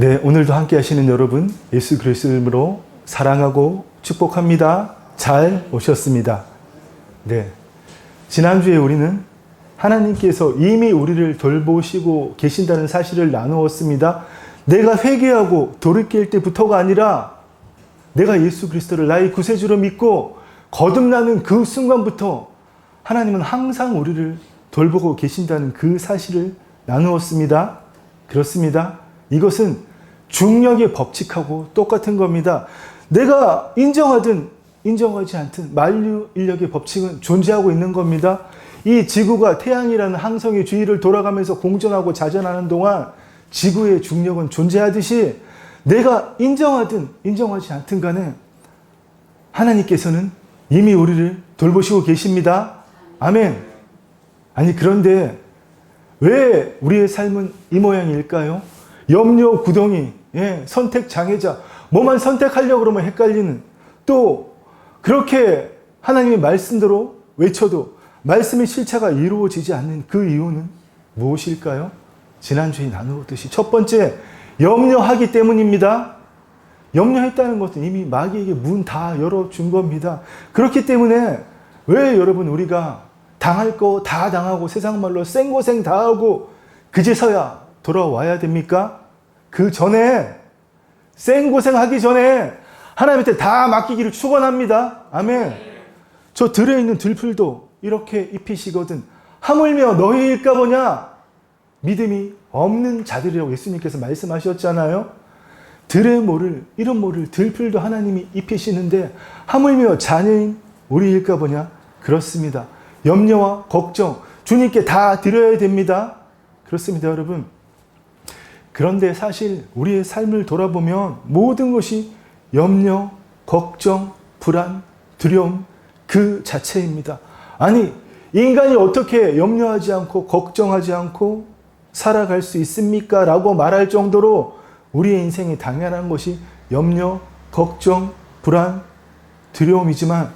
네, 오늘도 함께 하시는 여러분, 예수 그리스도의 이름으로 사랑하고 축복합니다. 잘 오셨습니다. 네, 지난주에 우리는 하나님께서 이미 우리를 돌보시고 계신다는 사실을 나누었습니다. 내가 회개하고 돌이킬 때부터가 아니라 내가 예수 그리스도를 나의 구세주로 믿고 거듭나는 그 순간부터 하나님은 항상 우리를 돌보고 계신다는 그 사실을 나누었습니다. 그렇습니다. 이것은 중력의 법칙하고 똑같은 겁니다. 내가 인정하든 인정하지 않든 만류 인력의 법칙은 존재하고 있는 겁니다. 이 지구가 태양이라는 항성의 주위를 돌아가면서 공전하고 자전하는 동안 지구의 중력은 존재하듯이 내가 인정하든 인정하지 않든 간에 하나님께서는 이미 우리를 돌보시고 계십니다. 아멘. 아니 그런데 왜 우리의 삶은 이 모양일까요? 염려 구덩이, 선택 장애자, 뭐만 선택하려고 그러면 헷갈리는, 또 그렇게 하나님의 말씀대로 외쳐도 말씀의 실체가 이루어지지 않는 그 이유는 무엇일까요? 지난주에 나누었듯이 첫 번째, 염려하기 때문입니다. 염려했다는 것은 이미 마귀에게 문 다 열어준 겁니다. 그렇기 때문에 왜 여러분 우리가 당할 거 다 당하고 세상 말로 생고생 다 하고 그제서야 돌아와야 됩니까? 그 전에 생고생하기 전에 하나님한테 다 맡기기를 축원합니다. 아멘. 저 들에 있는 들풀도 이렇게 입히시거든 하물며 너희일까 보냐? 믿음이 없는 자들이라고 예수님께서 말씀하셨잖아요. 들의 모를, 이런 모를 들풀도 하나님이 입히시는데 하물며 자녀인 우리일까 보냐? 그렇습니다. 염려와 걱정 주님께 다 드려야 됩니다. 그렇습니다, 여러분. 그런데 사실 우리의 삶을 돌아보면 모든 것이 염려, 걱정, 불안, 두려움 그 자체입니다. 아니, 인간이 어떻게 염려하지 않고 걱정하지 않고 살아갈 수 있습니까? 라고 말할 정도로 우리의 인생이 당연한 것이 염려, 걱정, 불안, 두려움이지만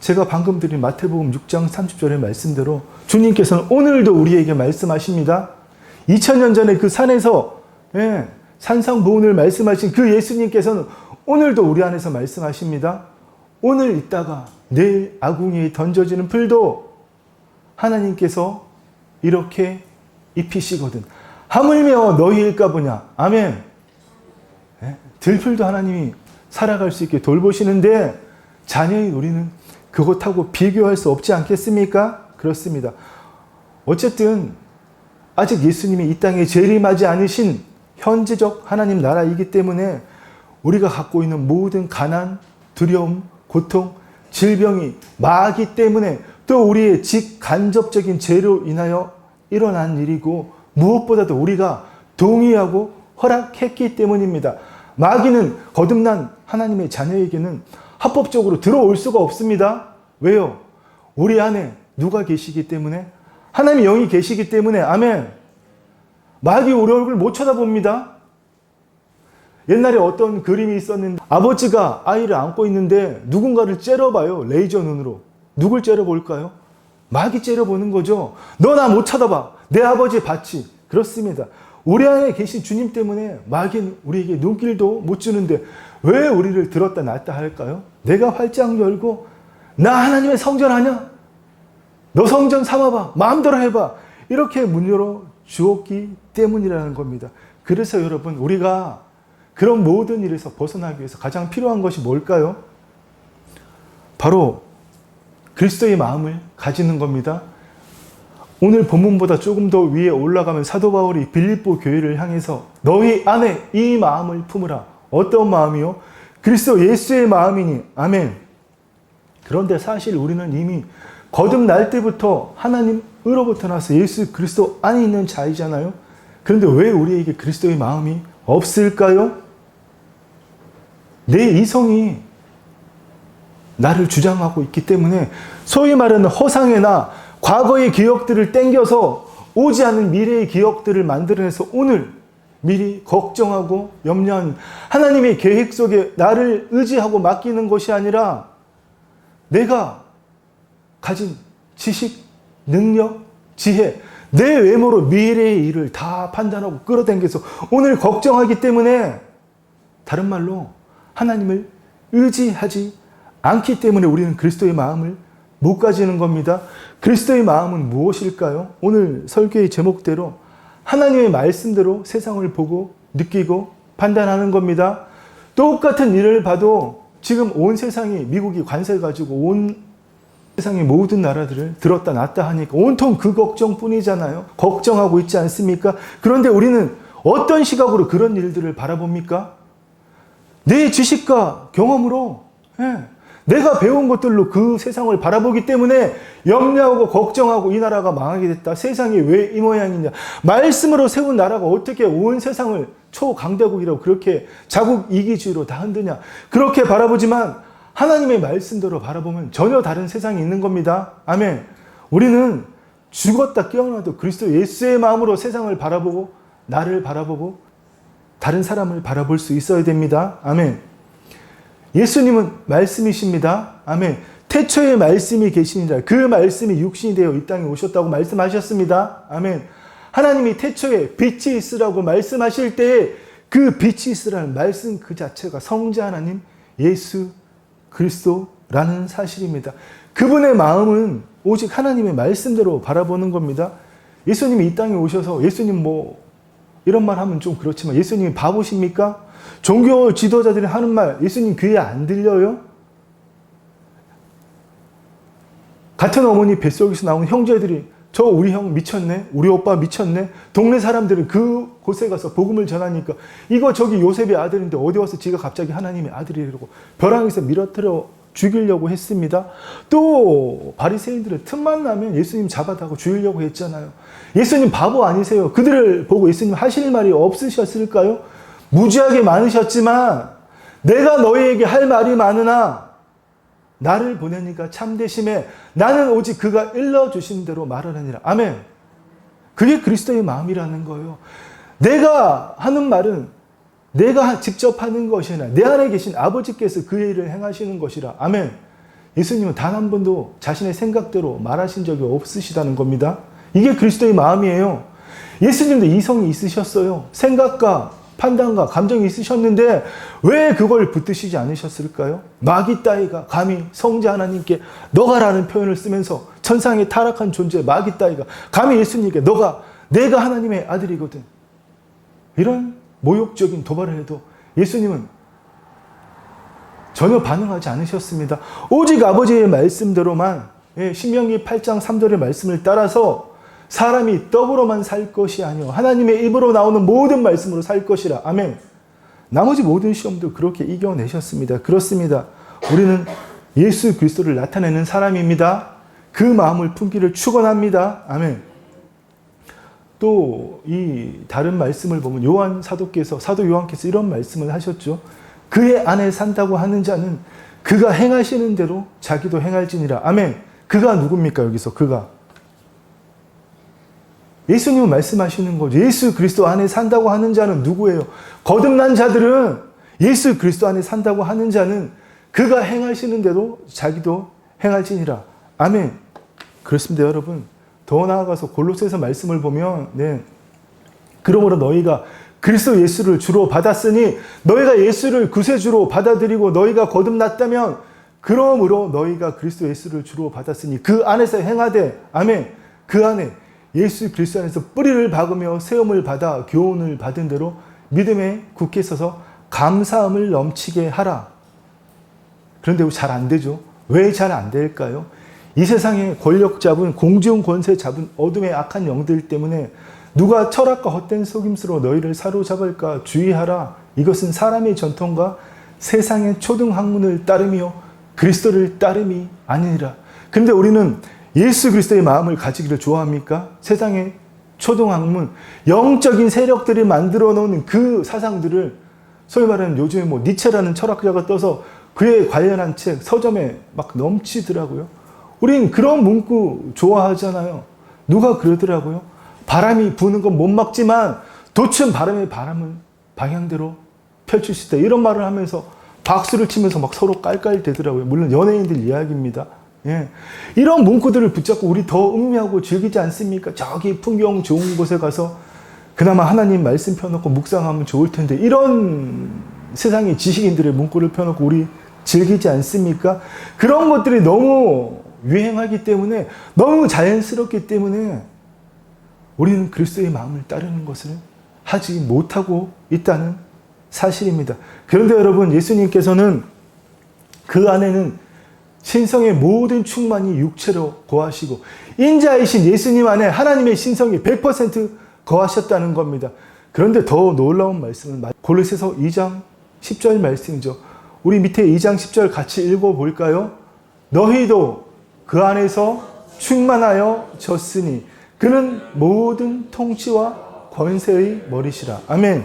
제가 방금 드린 마태복음 6장 30절의 말씀대로 주님께서는 오늘도 우리에게 말씀하십니다. 2000년 전에 그 산에서 산상보훈을 말씀하신 그 예수님께서는 오늘도 우리 안에서 말씀하십니다. 오늘 있다가 내일 아궁이에 던져지는 풀도 하나님께서 이렇게 입히시거든 하물며 너희일까 보냐. 아멘. 들풀도 하나님이 살아갈 수 있게 돌보시는데 자녀인 우리는 그것하고 비교할 수 없지 않겠습니까? 그렇습니다. 어쨌든 아직 예수님이 이 땅에 재림하지 않으신 현재적 하나님 나라이기 때문에 우리가 갖고 있는 모든 가난, 두려움, 고통, 질병이 마귀 때문에 또 우리의 직간접적인 죄로 인하여 일어난 일이고 무엇보다도 우리가 동의하고 허락했기 때문입니다. 마귀는 거듭난 하나님의 자녀에게는 합법적으로 들어올 수가 없습니다. 왜요? 우리 안에 누가 계시기 때문에? 하나님의 영이 계시기 때문에. 아멘. 마귀 우리 얼굴 못 쳐다봅니다. 옛날에 어떤 그림이 있었는데 아버지가 아이를 안고 있는데 누군가를 째려봐요. 레이저 눈으로. 누굴 째려볼까요? 마귀 째려보는 거죠. 너 나 못 쳐다봐. 내 아버지 봤지. 그렇습니다. 우리 안에 계신 주님 때문에 마귀는 우리에게 눈길도 못 주는데 왜 우리를 들었다 놨다 할까요? 내가 활짝 열고 나 하나님의 성전 아냐? 너 성전 삼아봐. 마음대로 해봐. 이렇게 문 열어 주었기 때문이라는 겁니다. 그래서 여러분 우리가 그런 모든 일에서 벗어나기 위해서 가장 필요한 것이 뭘까요? 바로 그리스도의 마음을 가지는 겁니다. 오늘 본문보다 조금 더 위에 올라가면 사도 바울이 빌립보 교회를 향해서 너희 안에 이 마음을 품으라. 어떤 마음이요? 그리스도 예수의 마음이니. 아멘. 그런데 사실 우리는 이미 거듭날 때부터 하나님으로부터 나서 예수 그리스도 안에 있는 자이잖아요. 그런데 왜 우리에게 그리스도의 마음이 없을까요? 내 이성이 나를 주장하고 있기 때문에 소위 말하는 허상이나 과거의 기억들을 땡겨서 오지 않은 미래의 기억들을 만들어내서 오늘 미리 걱정하고 염려하는 하나님의 계획 속에 나를 의지하고 맡기는 것이 아니라 내가 가진 지식, 능력, 지혜, 내 외모로 미래의 일을 다 판단하고 끌어당겨서 오늘 걱정하기 때문에, 다른 말로 하나님을 의지하지 않기 때문에 우리는 그리스도의 마음을 못 가지는 겁니다. 그리스도의 마음은 무엇일까요? 오늘 설교의 제목대로 하나님의 말씀대로 세상을 보고 느끼고 판단하는 겁니다. 똑같은 일을 봐도 지금 온 세상이, 미국이 관세 가지고 온 세상의 모든 나라들을 들었다 놨다 하니까 온통 그 걱정뿐이잖아요. 걱정하고 있지 않습니까? 그런데 우리는 어떤 시각으로 그런 일들을 바라봅니까? 내 지식과 경험으로, 내가 배운 것들로 그 세상을 바라보기 때문에 염려하고 걱정하고 이 나라가 망하게 됐다. 세상이 왜 이 모양이냐. 말씀으로 세운 나라가 어떻게 온 세상을 초강대국이라고 그렇게 자국 이기주의로 다 흔드냐. 그렇게 바라보지만 하나님의 말씀대로 바라보면 전혀 다른 세상이 있는 겁니다. 아멘. 우리는 죽었다 깨어나도 그리스도 예수의 마음으로 세상을 바라보고 나를 바라보고 다른 사람을 바라볼 수 있어야 됩니다. 아멘. 예수님은 말씀이십니다. 아멘. 태초에 말씀이 계시니라. 그 말씀이 육신이 되어 이 땅에 오셨다고 말씀하셨습니다. 아멘. 하나님이 태초에 빛이 있으라고 말씀하실 때에 그 빛이 있으라는 말씀 그 자체가 성자 하나님 예수 그리스도라는 사실입니다. 그분의 마음은 오직 하나님의 말씀대로 바라보는 겁니다. 예수님이 이 땅에 오셔서 예수님 이런 말 하면 좀 그렇지만 예수님이 바보십니까? 종교 지도자들이 하는 말 예수님 귀에 안 들려요? 같은 어머니 뱃속에서 나온 형제들이 저 우리 형 미쳤네? 우리 오빠 미쳤네? 동네 사람들은 그 곳에 가서 복음을 전하니까 이거 저기 요셉의 아들인데 어디 와서 지가 갑자기 하나님의 아들이라고 벼랑에서 밀어뜨려 죽이려고 했습니다. 또 바리새인들은 틈만 나면 예수님 잡아다가 죽이려고 했잖아요. 예수님 바보 아니세요? 그들을 보고 예수님 하실 말이 없으셨을까요? 무지하게 많으셨지만 내가 너희에게 할 말이 많으나 나를 보내니까 참되심에 나는 오직 그가 일러주신 대로 말하느니라. 아멘. 그게 그리스도의 마음이라는 거예요. 내가 하는 말은 내가 직접 하는 것이 아니라 내 안에 계신 아버지께서 그 일을 행하시는 것이라. 아멘. 예수님은 단 한 번도 자신의 생각대로 말하신 적이 없으시다는 겁니다. 이게 그리스도의 마음이에요. 예수님도 이성이 있으셨어요. 생각과 판단과 감정이 있으셨는데 왜 그걸 붙드시지 않으셨을까요? 마귀 따위가 감히 성자 하나님께 너가라는 표현을 쓰면서 천상의 타락한 존재 마귀 따위가 감히 예수님께 내가 하나님의 아들이거든. 이런 모욕적인 도발을 해도 예수님은 전혀 반응하지 않으셨습니다. 오직 아버지의 말씀대로만 신명기 8장 3절의 말씀을 따라서 사람이 떡으로만 살 것이 아니요 하나님의 입으로 나오는 모든 말씀으로 살 것이라. 아멘. 나머지 모든 시험도 그렇게 이겨내셨습니다. 그렇습니다. 우리는 예수 그리스도를 나타내는 사람입니다. 그 마음을 품기를 축원합니다. 아멘. 또 이 다른 말씀을 보면 사도 요한께서 이런 말씀을 하셨죠. 그의 안에 산다고 하는 자는 그가 행하시는 대로 자기도 행할지니라. 아멘. 그가 누굽니까? 여기서 그가 예수님은 말씀하시는 거죠. 예수 그리스도 안에 산다고 하는 자는 누구예요? 거듭난 자들은 예수 그리스도 안에 산다고 하는 자는 그가 행하시는 대로 자기도 행할지니라. 아멘. 그렇습니다, 여러분. 더 나아가서 골로새서 말씀을 보면 그러므로 너희가 그리스도 예수를 주로 받았으니 너희가 예수를 구세주로 받아들이고 너희가 거듭났다면 그러므로 너희가 그리스도 예수를 주로 받았으니 그 안에서 행하되. 아멘. 그 안에 예수 그리스도 안에서 뿌리를 박으며 세움을 받아 교훈을 받은 대로 믿음에 굳게 서서 감사함을 넘치게 하라. 그런데 잘 안 되죠. 왜 잘 안 될까요? 이 세상의 권력 잡은 공중 권세 잡은 어둠의 악한 영들 때문에 누가 철학과 헛된 속임수로 너희를 사로잡을까 주의하라. 이것은 사람의 전통과 세상의 초등학문을 따르며 그리스도를 따름이 아니니라. 그런데 우리는 예수 그리스도의 마음을 가지기를 좋아합니까? 세상의 초등학문, 영적인 세력들이 만들어 놓은 그 사상들을 소위 말하는 요즘에 니체라는 철학자가 떠서 그에 관련한 책, 서점에 막 넘치더라고요. 우린 그런 문구 좋아하잖아요. 누가 그러더라고요. 바람이 부는 건 못 막지만 돛은 바람은 방향대로 펼칠 수 있다. 이런 말을 하면서 박수를 치면서 막 서로 깔깔대더라고요. 물론 연예인들 이야기입니다. 예. 이런 문구들을 붙잡고 우리 더 음미하고 즐기지 않습니까? 저기 풍경 좋은 곳에 가서 그나마 하나님 말씀 펴놓고 묵상하면 좋을 텐데 이런 세상의 지식인들의 문구를 펴놓고 우리 즐기지 않습니까? 그런 것들이 너무 유행하기 때문에 너무 자연스럽기 때문에 우리는 그리스도의 마음을 따르는 것을 하지 못하고 있다는 사실입니다. 그런데 여러분, 예수님께서는 그 안에는 신성의 모든 충만이 육체로 거하시고 인자이신 예수님 안에 하나님의 신성이 100% 거하셨다는 겁니다. 그런데 더 놀라운 말씀은 골로새서 2장 10절 말씀이죠. 우리 밑에 2장 10절 같이 읽어볼까요? 너희도 그 안에서 충만하여 졌으니 그는 모든 통치와 권세의 머리시라. 아멘.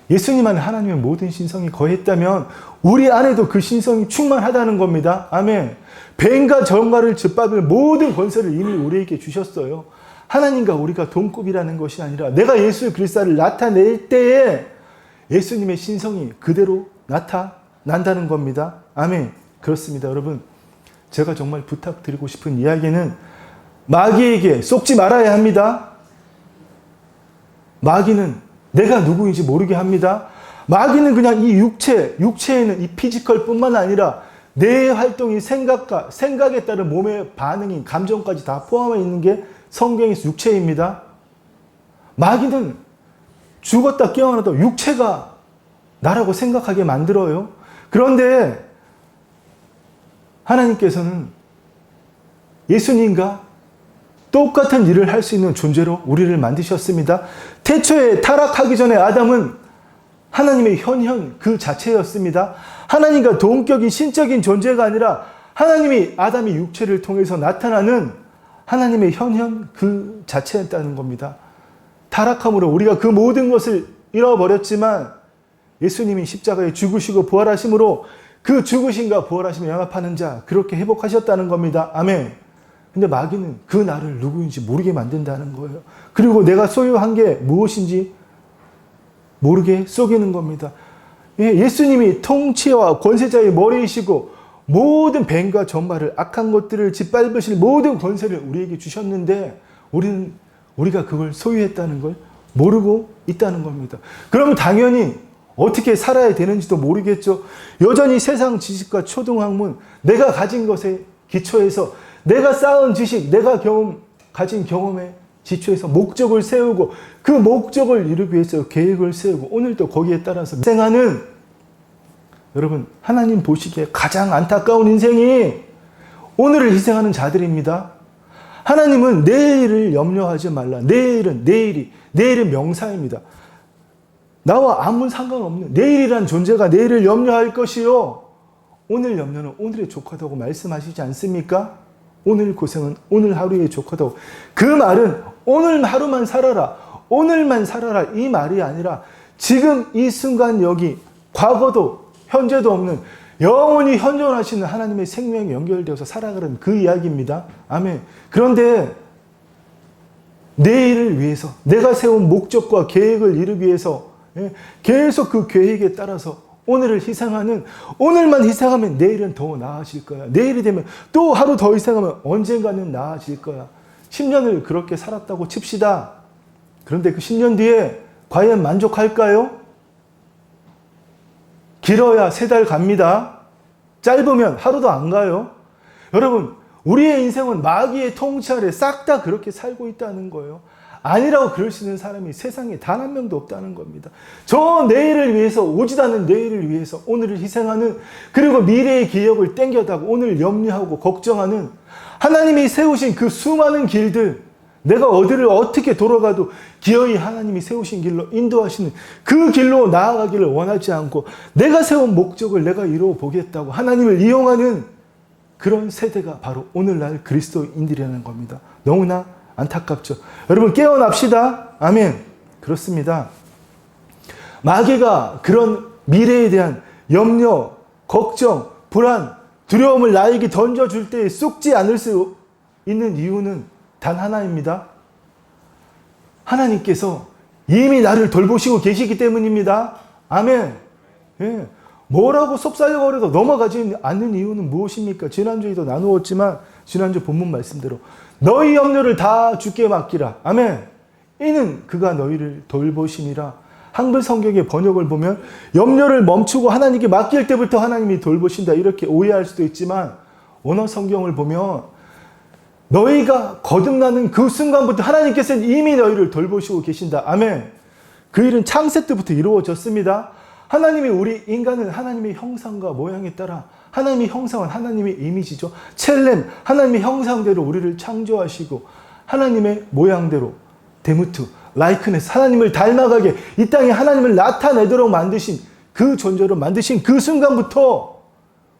예수님 안에 하나님의 모든 신성이 거했다면 우리 안에도 그 신성이 충만하다는 겁니다. 아멘. 뱀과 정갈을 짓밟을 모든 권세를 이미 우리에게 주셨어요. 하나님과 우리가 동급이라는 것이 아니라 내가 예수 그리스도를 나타낼 때에 예수님의 신성이 그대로 나타난다는 겁니다. 아멘. 그렇습니다. 여러분, 제가 정말 부탁드리고 싶은 이야기는 마귀에게 속지 말아야 합니다. 마귀는 내가 누구인지 모르게 합니다. 마귀는 그냥 이 육체에는 이 피지컬 뿐만 아니라 내 활동이 생각에 따른 몸의 반응인 감정까지 다 포함해 있는 게 성경에서 육체입니다. 마귀는 죽었다 깨어나도 육체가 나라고 생각하게 만들어요. 그런데 하나님께서는 예수님과 똑같은 일을 할 수 있는 존재로 우리를 만드셨습니다. 태초에 타락하기 전에 아담은 하나님의 현현 그 자체였습니다. 하나님과 동격인 신적인 존재가 아니라 하나님이 아담의 육체를 통해서 나타나는 하나님의 현현 그 자체였다는 겁니다. 타락함으로 우리가 그 모든 것을 잃어버렸지만 예수님이 십자가에 죽으시고 부활하심으로 그 죽으심과 부활하심을 연합하는 자 그렇게 회복하셨다는 겁니다. 아멘. 근데 마귀는 그 나를 누구인지 모르게 만든다는 거예요. 그리고 내가 소유한 게 무엇인지 모르게 속이는 겁니다. 예수님이 통치와 권세자의 머리이시고 모든 뱀과 전발을 악한 것들을 짓밟으실 모든 권세를 우리에게 주셨는데 우리가 그걸 소유했다는 걸 모르고 있다는 겁니다. 그러면 당연히 어떻게 살아야 되는지도 모르겠죠. 여전히 세상 지식과 초등학문, 내가 가진 것에 기초해서 내가 쌓은 지식, 내가 가진 경험에 지초해서 목적을 세우고 그 목적을 이루기 위해서 계획을 세우고 오늘도 거기에 따라서 희생하는 여러분 하나님 보시기에 가장 안타까운 인생이 오늘을 희생하는 자들입니다. 하나님은 내일을 염려하지 말라. 내일은 명사입니다. 나와 아무 상관없는 내일이란 존재가 내일을 염려할 것이요. 오늘 염려는 오늘에 족하다고 말씀하시지 않습니까? 오늘 고생은 오늘 하루에 족하다고. 그 말은 오늘 하루만 살아라. 오늘만 살아라. 이 말이 아니라 지금 이 순간 여기 과거도 현재도 없는 영원히 현존하시는 하나님의 생명이 연결되어서 살아가는 그 이야기입니다. 아멘. 그런데 내일을 위해서 내가 세운 목적과 계획을 이루기 위해서 계속 그 계획에 따라서 오늘을 희생하는 오늘만 희생하면 내일은 더 나아질 거야. 내일이 되면 또 하루 더 희생하면 언젠가는 나아질 거야. 10년을 그렇게 살았다고 칩시다. 그런데 그 10년 뒤에 과연 만족할까요? 길어야 3달 갑니다. 짧으면 하루도 안 가요. 여러분, 우리의 인생은 마귀의 통치 아래 싹 다 그렇게 살고 있다는 거예요. 아니라고 그럴 수 있는 사람이 세상에 단 한 명도 없다는 겁니다. 저 내일을 위해서, 오지도 않은 내일을 위해서 오늘을 희생하는, 그리고 미래의 기억을 땡겨다고 오늘 염려하고 걱정하는 하나님이 세우신 그 수많은 길들, 내가 어디를 어떻게 돌아가도 기어이 하나님이 세우신 길로 인도하시는 그 길로 나아가기를 원하지 않고 내가 세운 목적을 내가 이루어 보겠다고 하나님을 이용하는 그런 세대가 바로 오늘날 그리스도인들이라는 겁니다. 너무나 안타깝죠. 여러분 깨어납시다. 아멘. 그렇습니다. 마귀가 그런 미래에 대한 염려, 걱정, 불안, 두려움을 나에게 던져줄 때 쏟지 않을 수 있는 이유는 단 하나입니다. 하나님께서 이미 나를 돌보시고 계시기 때문입니다. 아멘. 예. 뭐라고 속살려거려도 넘어가지 않는 이유는 무엇입니까? 지난주에도 나누었지만 지난주 본문 말씀대로 너희 염려를 다 주께 맡기라. 아멘. 이는 그가 너희를 돌보심이라. 한글 성경의 번역을 보면 염려를 멈추고 하나님께 맡길 때부터 하나님이 돌보신다 이렇게 오해할 수도 있지만 원어 성경을 보면 너희가 거듭나는 그 순간부터 하나님께서는 이미 너희를 돌보시고 계신다. 아멘. 그 일은 창세 때부터 이루어졌습니다. 하나님이 우리 인간은 하나님의 형상과 모양에 따라 하나님의 형상은 하나님의 이미지죠. 첼렘, 하나님의 형상대로 우리를 창조하시고 하나님의 모양대로 데무트, 라이크네스, 하나님을 닮아가게 이 땅에 하나님을 나타내도록 만드신 그 존재로 만드신 그 순간부터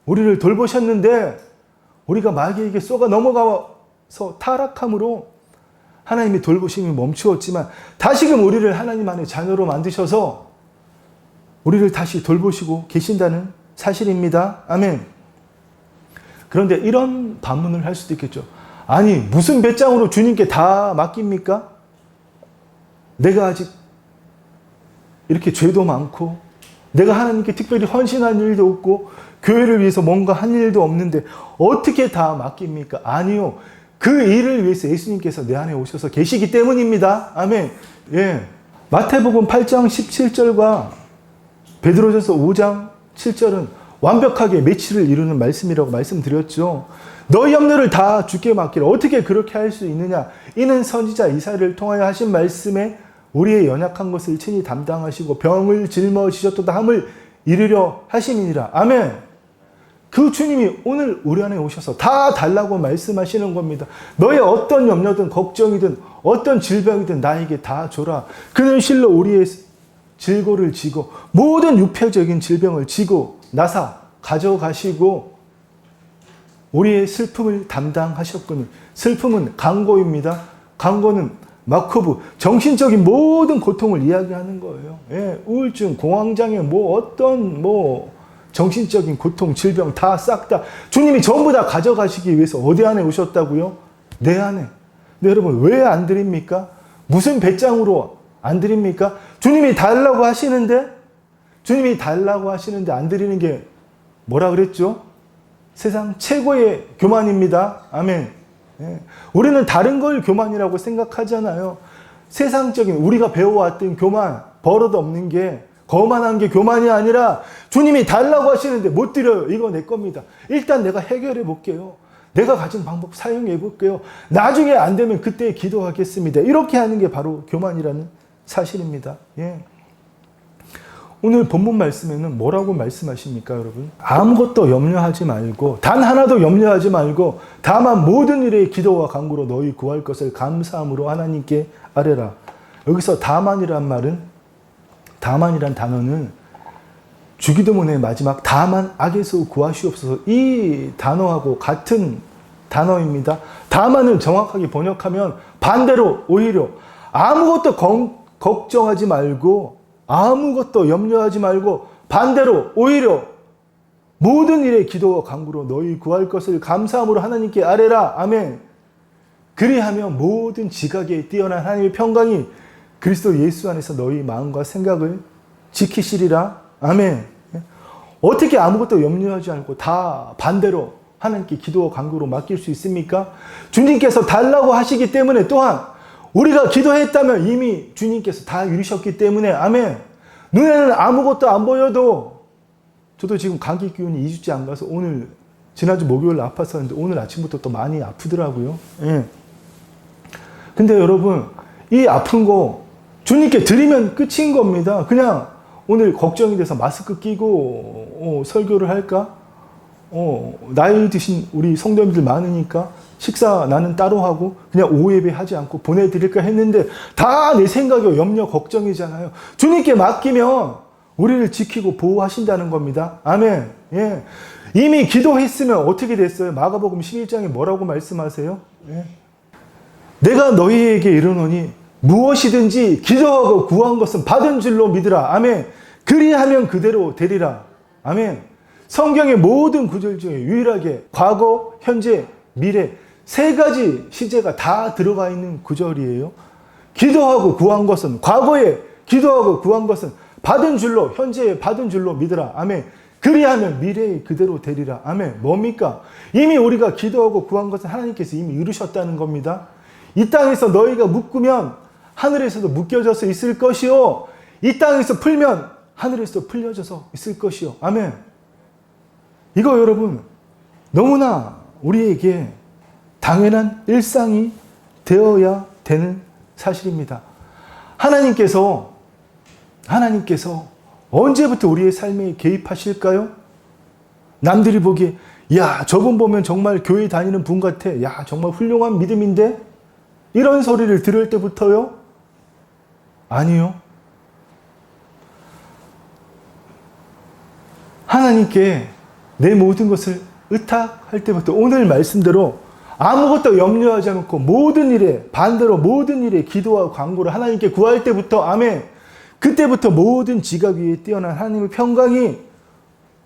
우리를 돌보셨는데 우리가 마귀에게 쏘가 넘어가서 타락함으로 하나님의 돌보심이 멈추었지만 다시금 우리를 하나님 안에 자녀로 만드셔서 우리를 다시 돌보시고 계신다는 사실입니다. 아멘. 그런데 이런 반문을 할 수도 있겠죠. 아니 무슨 배짱으로 주님께 다 맡깁니까? 내가 아직 이렇게 죄도 많고 내가 하나님께 특별히 헌신한 일도 없고 교회를 위해서 뭔가 한 일도 없는데 어떻게 다 맡깁니까? 아니요. 그 일을 위해서 예수님께서 내 안에 오셔서 계시기 때문입니다. 아멘. 예. 마태복음 8장 17절과 베드로전서 5장 7절은 완벽하게 매치를 이루는 말씀이라고 말씀드렸죠. 너희 염려를 다 주께 맡기라. 어떻게 그렇게 할 수 있느냐? 이는 선지자 이사야를 통하여 하신 말씀에 우리의 연약한 것을 친히 담당하시고 병을 짊어지셨도다 함을 이루려 하심이니라. 아멘. 그 주님이 오늘 우리 안에 오셔서 다 달라고 말씀하시는 겁니다. 너의 어떤 염려든 걱정이든 어떤 질병이든 나에게 다 줘라. 그는 실로 우리의 질고를 지고 모든 육체적인 질병을 지고 나사 가져가시고 우리의 슬픔을 담당하셨거니 슬픔은 강고입니다. 강고는 마코브 정신적인 모든 고통을 이야기하는 거예요. 예, 우울증, 공황장애, 어떤 정신적인 고통, 질병 다 싹 다 주님이 전부 다 가져가시기 위해서 어디 안에 오셨다고요? 내 안에. 근데 여러분 왜 안 드립니까? 무슨 배짱으로 안 드립니까? 주님이 달라고 하시는데 안 드리는 게 뭐라 그랬죠? 세상 최고의 교만입니다. 아멘. 예. 우리는 다른 걸 교만이라고 생각하잖아요. 세상적인 우리가 배워왔던 교만, 버릇 없는 게 거만한 게 교만이 아니라 주님이 달라고 하시는데 못 드려요. 이거 내 겁니다. 일단 내가 해결해 볼게요. 내가 가진 방법 사용해 볼게요. 나중에 안 되면 그때 기도하겠습니다. 이렇게 하는 게 바로 교만이라는 사실입니다. 예. 오늘 본문 말씀에는 뭐라고 말씀하십니까, 여러분? 아무것도 염려하지 말고, 단 하나도 염려하지 말고, 다만 모든 일에 기도와 간구로 너희 구할 것을 감사함으로 하나님께 아뢰라. 여기서 다만이란 단어는 주기도문의 마지막 다만 악에서 구하시옵소서 이 단어하고 같은 단어입니다. 다만을 정확하게 번역하면 반대로 오히려 아무것도 걱정하지 말고 아무것도 염려하지 말고 반대로 오히려 모든 일에 기도와 간구로 너희 구할 것을 감사함으로 하나님께 아뢰라. 아멘. 그리하면 모든 지각에 뛰어난 하나님의 평강이 그리스도 예수 안에서 너희 마음과 생각을 지키시리라. 아멘. 어떻게 아무것도 염려하지 않고 다 반대로 하나님께 기도와 간구로 맡길 수 있습니까? 주님께서 달라고 하시기 때문에 또한 우리가 기도했다면 이미 주님께서 다 이루셨기 때문에 아멘. 눈에는 아무것도 안 보여도 저도 지금 감기 기운이 2주째 안 가서 오늘 지난주 목요일 아팠었는데 오늘 아침부터 또 많이 아프더라고요. 예. 근데 여러분 이 아픈 거 주님께 드리면 끝인 겁니다. 그냥 오늘 걱정이 돼서 마스크 끼고 설교를 할까? 나이 드신 우리 성도님들 많으니까 식사 나는 따로 하고 그냥 오후 예배 하지 않고 보내드릴까 했는데 다 내 생각이고 염려 걱정이잖아요. 주님께 맡기면 우리를 지키고 보호하신다는 겁니다. 아멘. 예. 이미 기도했으면 어떻게 됐어요? 마가복음 11장에 뭐라고 말씀하세요? 예. 내가 너희에게 이르노니 무엇이든지 기도하고 구한 것은 받은 줄로 믿으라. 아멘. 그리하면 그대로 되리라. 아멘. 성경의 모든 구절 중에 유일하게 과거, 현재, 미래 세 가지 시제가 다 들어가 있는 구절이에요. 기도하고 구한 것은 과거에 기도하고 구한 것은 받은 줄로 현재에 받은 줄로 믿으라. 아멘. 그리하면 미래에 그대로 되리라. 아멘. 뭡니까? 이미 우리가 기도하고 구한 것은 하나님께서 이미 이루셨다는 겁니다. 이 땅에서 너희가 묶으면 하늘에서도 묶여져서 있을 것이요. 이 땅에서 풀면 하늘에서도 풀려져서 있을 것이요. 아멘. 이거 여러분 너무나 우리에게 당연한 일상이 되어야 되는 사실입니다. 하나님께서 언제부터 우리의 삶에 개입하실까요? 남들이 보기에 야 저분 보면 정말 교회 다니는 분 같아. 야 정말 훌륭한 믿음인데? 이런 소리를 들을 때부터요? 아니요. 하나님께 내 모든 것을 의탁할 때부터 오늘 말씀대로 아무것도 염려하지 않고 모든 일에 반대로 모든 일에 기도와 간구를 하나님께 구할 때부터 아멘. 그때부터 모든 지각 위에 뛰어난 하나님의 평강이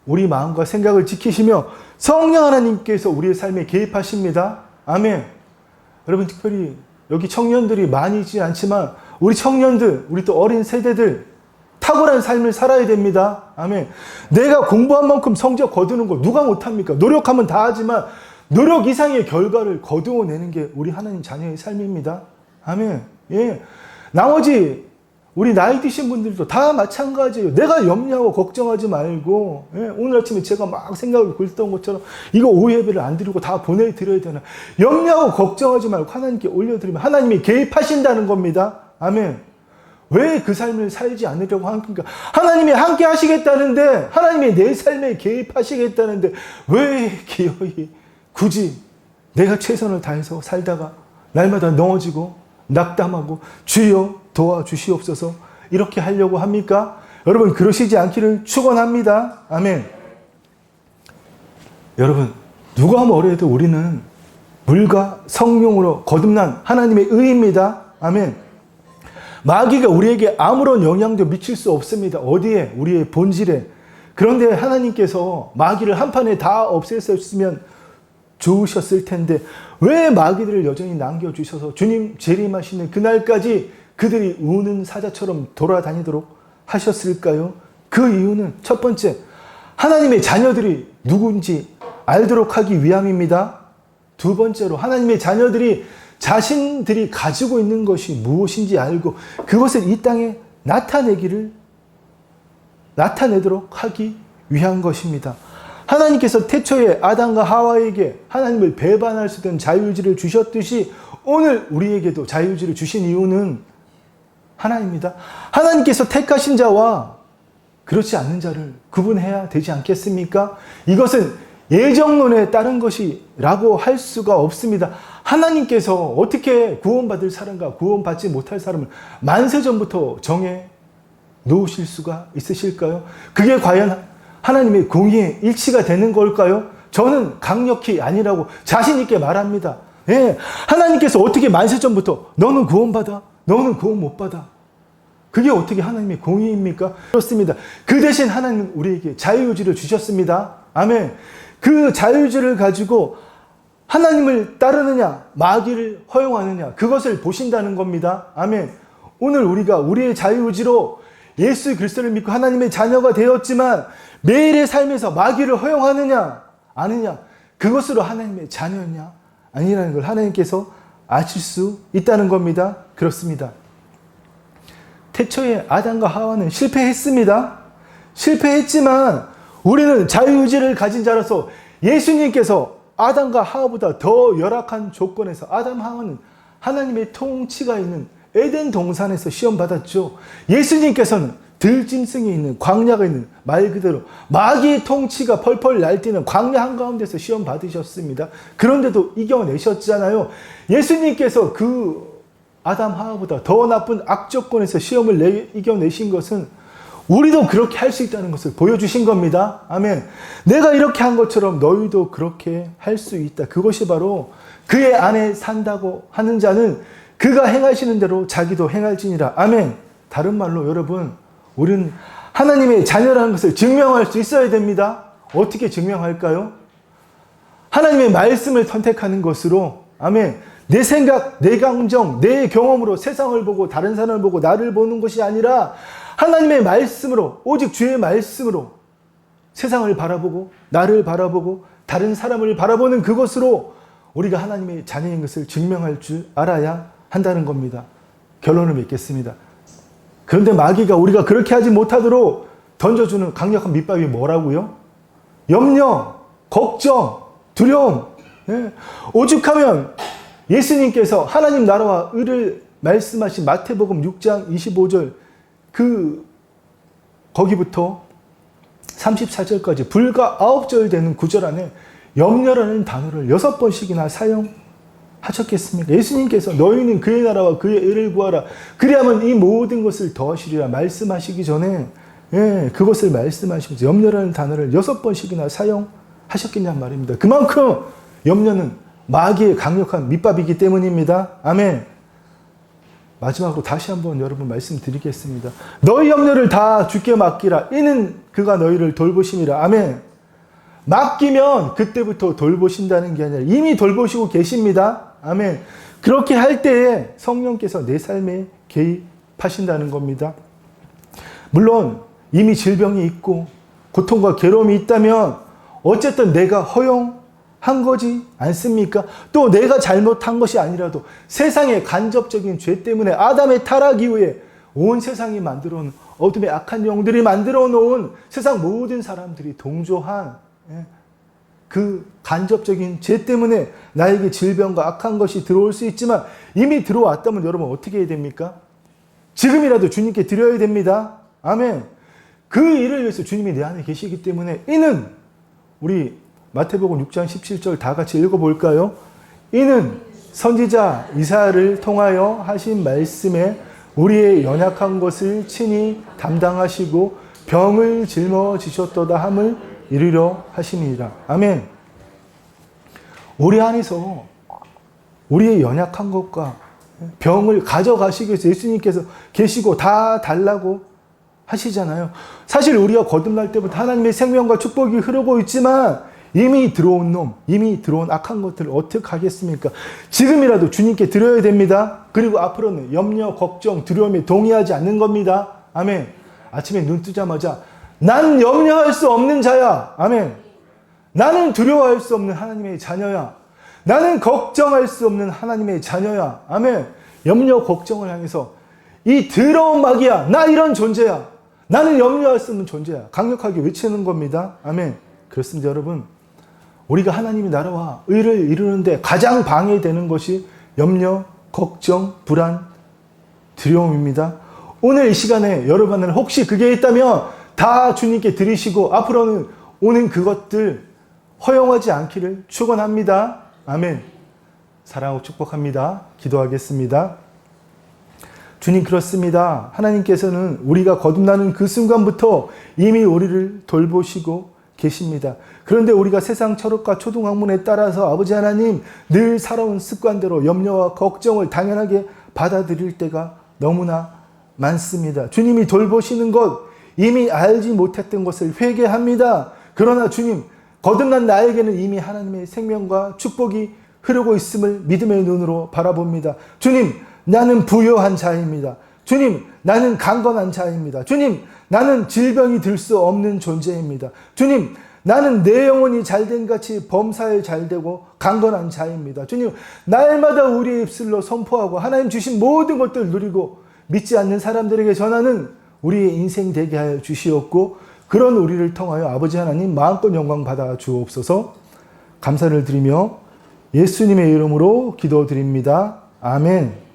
우리 마음과 생각을 지키시며 성령 하나님께서 우리의 삶에 개입하십니다. 아멘. 여러분 특별히 여기 청년들이 많이 있지 않지만 우리 청년들, 우리 또 어린 세대들 탁월한 삶을 살아야 됩니다. 아멘. 내가 공부한 만큼 성적 거두는 거 누가 못합니까? 노력하면 다 하지만 노력 이상의 결과를 거두어내는 게 우리 하나님 자녀의 삶입니다. 아멘. 예. 나머지 우리 나이 드신 분들도 다 마찬가지예요. 내가 염려하고 걱정하지 말고 오늘 아침에 제가 막 생각을 굴렸던 것처럼 이거 오후 예배를 안 드리고 다 보내드려야 되나. 염려하고 걱정하지 말고 하나님께 올려드리면 하나님이 개입하신다는 겁니다. 아멘. 왜 그 삶을 살지 않으려고 합니까? 하나님이 함께 하시겠다는데 하나님이 내 삶에 개입하시겠다는데 왜 기어이 굳이 내가 최선을 다해서 살다가 날마다 넘어지고 낙담하고 주여 도와주시옵소서 이렇게 하려고 합니까? 여러분 그러시지 않기를 축원합니다. 아멘. 여러분 누가 뭐래도 우리는 물과 성령으로 거듭난 하나님의 의입니다. 아멘. 마귀가 우리에게 아무런 영향도 미칠 수 없습니다. 어디에? 우리의 본질에. 그런데 하나님께서 마귀를 한판에 다 없애셨으면 좋으셨을 텐데 왜 마귀들을 여전히 남겨주셔서 주님 재림하시는 그날까지 그들이 우는 사자처럼 돌아다니도록 하셨을까요? 그 이유는 첫 번째, 하나님의 자녀들이 누군지 알도록 하기 위함입니다. 두 번째로 하나님의 자녀들이 자신들이 가지고 있는 것이 무엇인지 알고 그것을 이 땅에 나타내도록 하기 위한 것입니다. 하나님께서 태초에 아담과 하와에게 하나님을 배반할 수 있는 자유의지를 주셨듯이 오늘 우리에게도 자유의지를 주신 이유는 하나입니다. 하나님께서 택하신 자와 그렇지 않는 자를 구분해야 되지 않겠습니까? 이것은 예정론에 따른 것이라고 할 수가 없습니다. 하나님께서 어떻게 구원받을 사람과 구원받지 못할 사람을 만세전부터 정해 놓으실 수가 있으실까요? 그게 과연 하나님의 공의에 일치가 되는 걸까요? 저는 강력히 아니라고 자신 있게 말합니다. 예, 하나님께서 어떻게 만세전부터 너는 구원받아, 너는 구원 못 받아. 그게 어떻게 하나님의 공의입니까? 그렇습니다. 그 대신 하나님은 우리에게 자유의지를 주셨습니다. 아멘. 그 자유의지를 가지고 하나님을 따르느냐, 마귀를 허용하느냐, 그것을 보신다는 겁니다. 아멘. 오늘 우리가 우리의 자유의지로 예수 그리스도를 믿고 하나님의 자녀가 되었지만 매일의 삶에서 마귀를 허용하느냐, 아느냐, 그것으로 하나님의 자녀냐, 아니라는 걸 하나님께서 아실 수 있다는 겁니다. 그렇습니다. 태초에 아담과 하와는 실패했습니다. 실패했지만 우리는 자유의지를 가진 자로서 예수님께서 아담과 하와보다 더 열악한 조건에서 아담 하와는 하나님의 통치가 있는 에덴 동산에서 시험받았죠. 예수님께서는 들짐승이 있는 광야가 있는 말 그대로 마귀의 통치가 펄펄 날뛰는 광야 한가운데서 시험받으셨습니다. 그런데도 이겨내셨잖아요. 예수님께서 그 아담 하와보다 더 나쁜 악조건에서 시험을 이겨내신 것은 우리도 그렇게 할 수 있다는 것을 보여주신 겁니다. 아멘. 내가 이렇게 한 것처럼 너희도 그렇게 할 수 있다. 그것이 바로 그의 안에 산다고 하는 자는 그가 행하시는 대로 자기도 행할지니라. 아멘. 다른 말로 여러분, 우리는 하나님의 자녀라는 것을 증명할 수 있어야 됩니다. 어떻게 증명할까요? 하나님의 말씀을 선택하는 것으로. 아멘. 내 생각, 내 감정, 내 경험으로 세상을 보고 다른 사람을 보고 나를 보는 것이 아니라 하나님의 말씀으로, 오직 주의 말씀으로 세상을 바라보고 나를 바라보고 다른 사람을 바라보는 그것으로 우리가 하나님의 자녀인 것을 증명할 줄 알아야 한다는 겁니다. 결론을 맺겠습니다. 그런데 마귀가 우리가 그렇게 하지 못하도록 던져주는 강력한 밑밥이 뭐라고요? 염려, 걱정, 두려움. 오죽하면 예수님께서 하나님 나라와 의를 말씀하신 마태복음 6장 25절 거기부터 34절까지 불과 9절 되는 구절 안에 염려라는 단어를 6번씩이나 사용하셨겠습니까? 예수님께서 너희는 그의 나라와 그의 의를 구하라. 그리하면 이 모든 것을 더하시리라 말씀하시기 전에 그것을 말씀하시면서 염려라는 단어를 6번씩이나 사용하셨겠냔 말입니다. 그만큼 염려는 마귀의 강력한 밑밥이기 때문입니다. 아멘. 마지막으로 다시 한번 여러분 말씀드리겠습니다. 너희 염려를 다 주께 맡기라. 이는 그가 너희를 돌보심이라. 아멘. 맡기면 그때부터 돌보신다는 게 아니라 이미 돌보시고 계십니다. 아멘. 그렇게 할 때에 성령께서 내 삶에 개입하신다는 겁니다. 물론 이미 질병이 있고 고통과 괴로움이 있다면 어쨌든 내가 허용한 거지 않습니까? 또 내가 잘못한 것이 아니라도 세상의 간접적인 죄 때문에 아담의 타락 이후에 온 세상이 만들어 놓은 어둠의 악한 영들이 만들어 놓은 세상 모든 사람들이 동조한 그 간접적인 죄 때문에 나에게 질병과 악한 것이 들어올 수 있지만 이미 들어왔다면 여러분 어떻게 해야 됩니까? 지금이라도 주님께 드려야 됩니다. 아멘. 그 일을 위해서 주님이 내 안에 계시기 때문에 이는 우리 마태복음 6장 17절 다 같이 읽어볼까요? 이는 선지자 이사야를 통하여 하신 말씀에 우리의 연약한 것을 친히 담당하시고 병을 짊어지셨도다 함을 이루려 하심이니라. 아멘. 우리 안에서 우리의 연약한 것과 병을 가져가시기 위해서 예수님께서 계시고 다 달라고 하시잖아요. 사실 우리가 거듭날 때부터 하나님의 생명과 축복이 흐르고 있지만 이미 들어온 놈, 이미 들어온 악한 것들을 어떻게 하겠습니까? 지금이라도 주님께 드려야 됩니다. 그리고 앞으로는 염려, 걱정, 두려움에 동의하지 않는 겁니다. 아멘. 아침에 눈 뜨자마자 난 염려할 수 없는 자야. 아멘. 나는 두려워할 수 없는 하나님의 자녀야. 나는 걱정할 수 없는 하나님의 자녀야. 아멘. 염려, 걱정을 향해서 이 더러운 마귀야. 나 이런 존재야. 나는 염려할 수 없는 존재야. 강력하게 외치는 겁니다. 아멘. 그렇습니다, 여러분. 우리가 하나님의 나라와 의를 이루는데 가장 방해되는 것이 염려, 걱정, 불안, 두려움입니다. 오늘 이 시간에 여러분은 혹시 그게 있다면 다 주님께 드리시고 앞으로는 오는 그것들 허용하지 않기를 축원합니다. 아멘. 사랑하고 축복합니다. 기도하겠습니다. 주님 그렇습니다. 하나님께서는 우리가 거듭나는 그 순간부터 이미 우리를 돌보시고 계십니다. 그런데 우리가 세상 철학과 초등학문에 따라서 아버지 하나님 늘 살아온 습관대로 염려와 걱정을 당연하게 받아들일 때가 너무나 많습니다. 주님이 돌보시는 것 이미 알지 못했던 것을 회개합니다. 그러나 주님 거듭난 나에게는 이미 하나님의 생명과 축복이 흐르고 있음을 믿음의 눈으로 바라봅니다. 주님 나는 부요한 자입니다. 주님 나는 강건한 자입니다. 주님 나는 질병이 들 수 없는 존재입니다. 주님 나는 내 영혼이 잘된 같이 범사에 잘되고 강건한 자입니다. 주님 날마다 우리의 입술로 선포하고 하나님 주신 모든 것들을 누리고 믿지 않는 사람들에게 전하는 우리의 인생 되게 하여 주시옵고 그런 우리를 통하여 아버지 하나님 마음껏 영광 받아 주옵소서. 감사를 드리며 예수님의 이름으로 기도드립니다. 아멘.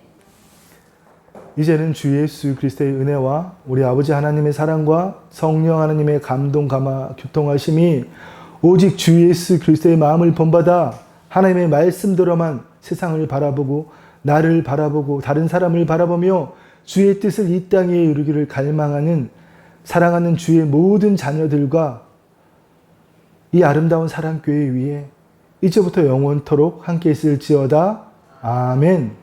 이제는 주 예수 그리스도의 은혜와 우리 아버지 하나님의 사랑과 성령 하나님의 감동 감화 교통하심이 오직 주 예수 그리스도의 마음을 본받아 하나님의 말씀대로만 세상을 바라보고 나를 바라보고 다른 사람을 바라보며 주의 뜻을 이 땅에 이루기를 갈망하는 사랑하는 주의 모든 자녀들과 이 아름다운 사랑교회 위에 이제부터 영원토록 함께 있을지어다. 아멘.